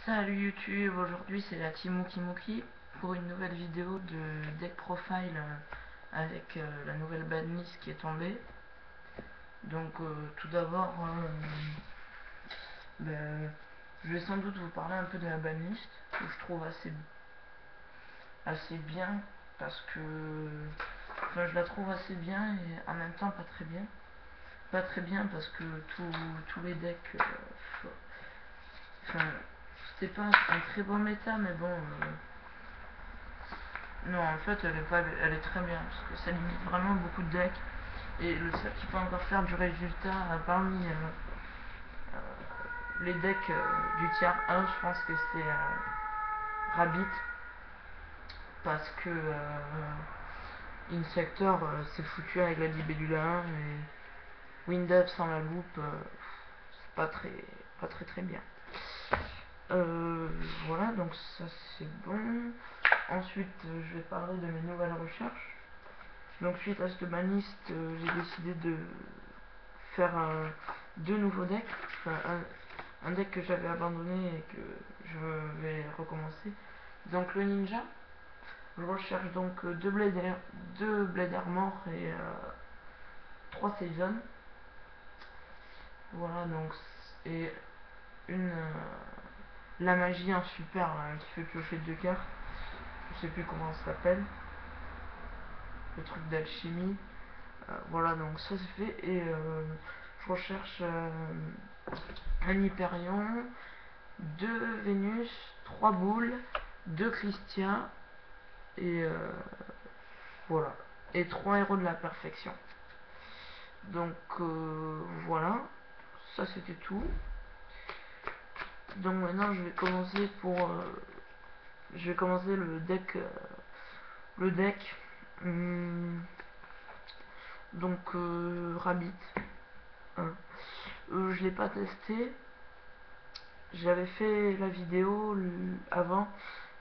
Salut YouTube, aujourd'hui c'est la team Muki pour une nouvelle vidéo de deck profile avec la nouvelle banlist qui est tombée. Donc tout d'abord, je vais sans doute vous parler un peu de la banlist que je trouve assez bien parce que je la trouve assez bien et en même temps pas très bien. Pas très bien parce que tous les decks, c'était pas un très bon méta, mais bon. Non, en fait, elle est très bien parce que ça limite vraiment beaucoup de decks. Et le seul qui peut encore faire du résultat parmi les decks du tiers 1, je pense que c'est Rabbit. Parce que Insector c'est foutu avec la Libellula 1 et Windup sans la loupe, c'est pas très bien. Voilà, donc ça c'est bon. Ensuite, je vais parler de mes nouvelles recherches. Donc suite à cette banlist, j'ai décidé de faire deux nouveaux decks. Enfin, un deck que j'avais abandonné et que je vais recommencer. Donc le ninja. Je recherche donc deux Blade Armor et trois Saison. Voilà, donc et une la magie en super qui fait piocher deux cartes. Je sais plus comment ça s'appelle. Le truc d'alchimie. Voilà, donc ça c'est fait. Et je recherche un Hyperion, deux Vénus, trois boules, deux Christia et voilà. Et trois héros de la perfection. Donc voilà, ça c'était tout. Donc maintenant je vais commencer le deck. Donc Rabbit. Hein. Je l'ai pas testé. J'avais fait la vidéo avant,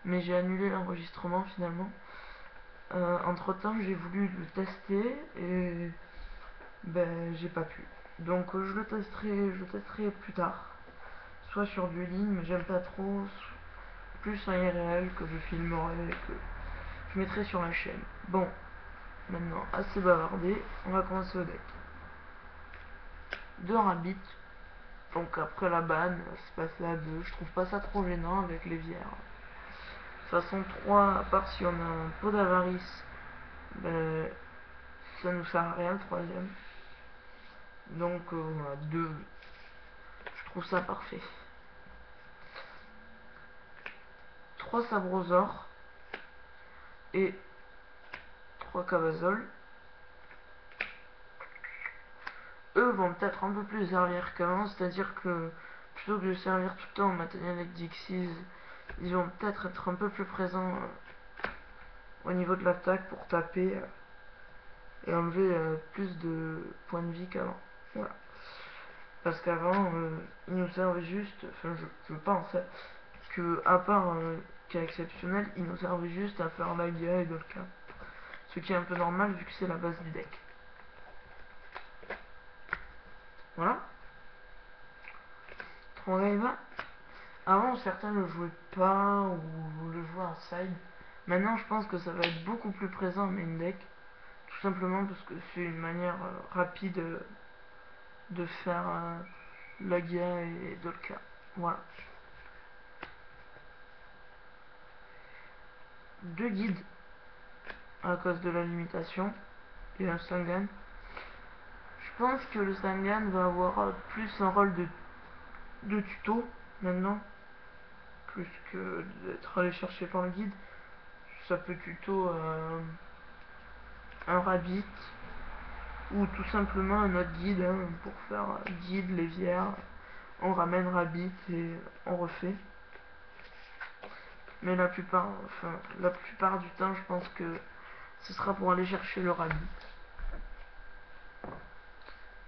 mais j'ai annulé l'enregistrement finalement. Entre temps, j'ai voulu le tester et j'ai pas pu. Donc je le testerai plus tard, soit sur du ligne, mais j'aime pas trop, plus en IRL que je filmerai, que je mettrai sur la chaîne. Bon, maintenant assez bavardé, on va commencer au deck. Deux Rabbit. Donc après la banne, c'est passé à 2. Je trouve pas ça trop gênant avec les vières. De toute façon, 3, à part si on a un pot d'avarice, ça nous sert à rien le troisième. Donc voilà, 2. Je trouve ça parfait. 3 Sabrosaures et 3 Cavazols. Eux vont peut-être un peu plus servir qu'avant, c'est-à-dire que plutôt que de servir tout le temps en matériel avec Dixies, ils vont peut-être être un peu plus présents au niveau de l'attaque pour taper et enlever plus de points de vie qu'avant. Voilà. Parce qu'avant, ils nous servaient juste, enfin je pense, que à part cas exceptionnel, ils nous servaient juste à faire Lagia et Dolka. Ce qui est un peu normal vu que c'est la base du deck. Voilà. Trongaeva. Avant, certains le jouaient pas ou le jouaient en side. Maintenant, je pense que ça va être beaucoup plus présent en main deck. Tout simplement parce que c'est une manière rapide de faire Lagia et Dolka. Voilà. Deux guides à cause de la limitation et un Sangan. Je pense que le Sangan va avoir plus un rôle de tuto maintenant, plus que d'être allé chercher par le guide. Ça peut tuto un Rabbit ou tout simplement un autre guide pour faire guide, lévière. On ramène Rabbit et on refait. Mais la plupart du temps, je pense que ce sera pour aller chercher le Rabbit.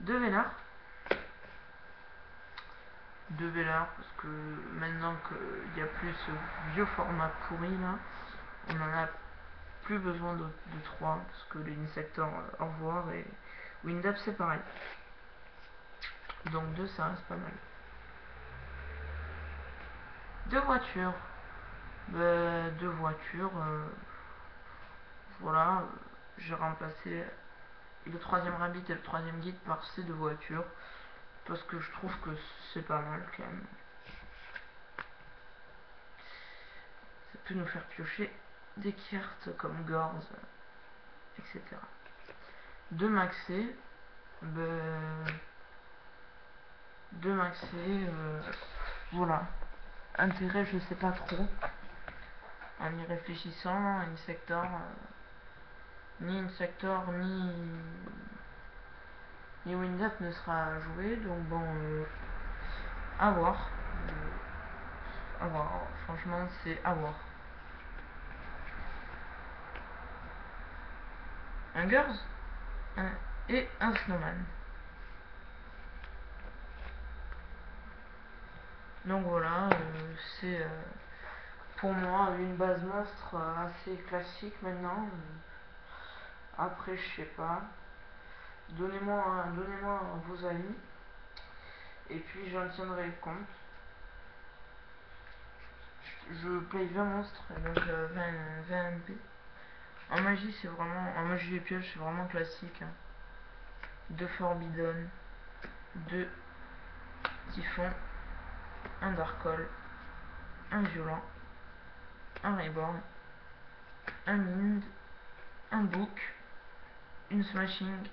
Deux Vénards. Deux Vénards parce que maintenant qu'il n'y a plus ce vieux format pourri là, on en a plus besoin de 3 parce que les Insectors au revoir et Windup c'est pareil. Donc 2 ça reste pas mal. Deux voitures. Deux voitures. Voilà. J'ai remplacé le troisième rabbit et le troisième guide par ces deux voitures. Parce que je trouve que c'est pas mal quand même. Ça peut nous faire piocher des cartes comme Gors, etc. Deux maxés. Deux maxés. Voilà. Intérêt, je sais pas trop. En y réfléchissant, Insector, ni Insector, ni Windup ne sera joué, donc bon, à voir. À voir, franchement, c'est à voir. Un Girls et un Snowman. Donc voilà, c'est pour moi une base monstre assez classique maintenant. Après, je sais pas. Donnez-moi vos avis. Et puis j'en tiendrai compte. Je play 20 monstres, donc 20 MP. En magie, c'est vraiment. En magie et pioche, c'est vraiment classique. Hein. 2 Forbidden, 2 Typhon, un Darkhold, un Violent, un Reborn, un Mind, un Book, une Smashing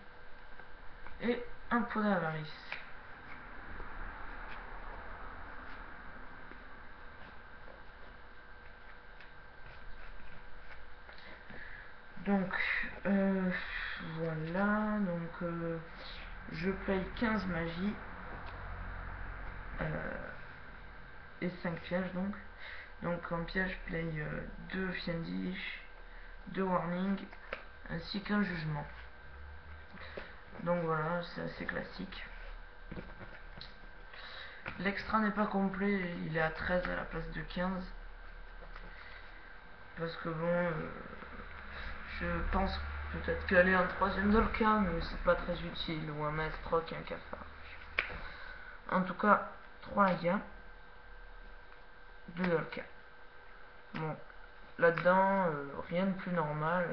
et un Pot d'Avarice. Donc, voilà. Donc, je paye 15 magies et 5 pièges donc. Donc, en piège, je paye 2 Fiendish, 2 Warning ainsi qu'un Jugement. Donc voilà, c'est assez classique. L'extra n'est pas complet, il est à 13 à la place de 15. Parce que bon, je pense peut-être qu'aller en troisième Dolka, mais c'est pas très utile. Ou un Maestroc et un Cafard. En tout cas, 3 Laga, 2 Dolka. Bon, là-dedans, rien de plus normal.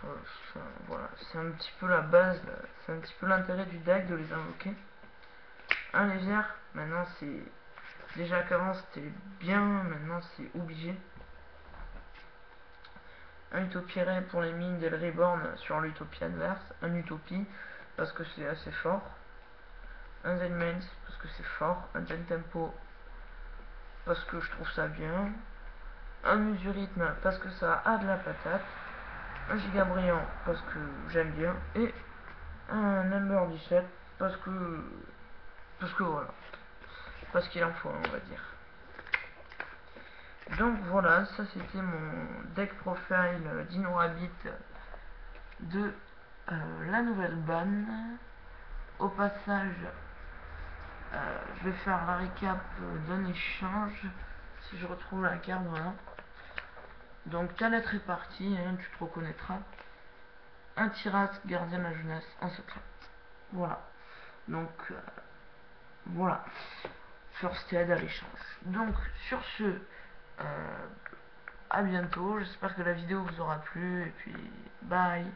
Enfin, voilà, c'est un petit peu la base, c'est un petit peu l'intérêt du deck de les invoquer. Un lézard, maintenant c'est. Déjà qu'avant c'était bien, maintenant c'est obligé. Un Utopie Ray pour les mines et le Reborn sur l'Utopie adverse. Un Utopie parce que c'est assez fort. Un Zenmans parce que c'est fort. Un Zen Tempo parce que je trouve ça bien. Un Usurythme parce que ça a de la patate. Un Gigabriant parce que j'aime bien. Et un Number 17 parce que voilà. Parce qu'il en faut, on va dire. Donc voilà, ça c'était mon deck profile Dino Rabbit de la nouvelle ban. Au passage, je vais faire la récap d'un échange. Si je retrouve la carte, voilà. Donc ta lettre est partie, hein, tu te reconnaîtras. Un Tiras, gardien de la jeunesse, en secret. Voilà. Donc voilà. First aid à l'échange. Donc sur ce, à bientôt. J'espère que la vidéo vous aura plu. Et puis bye.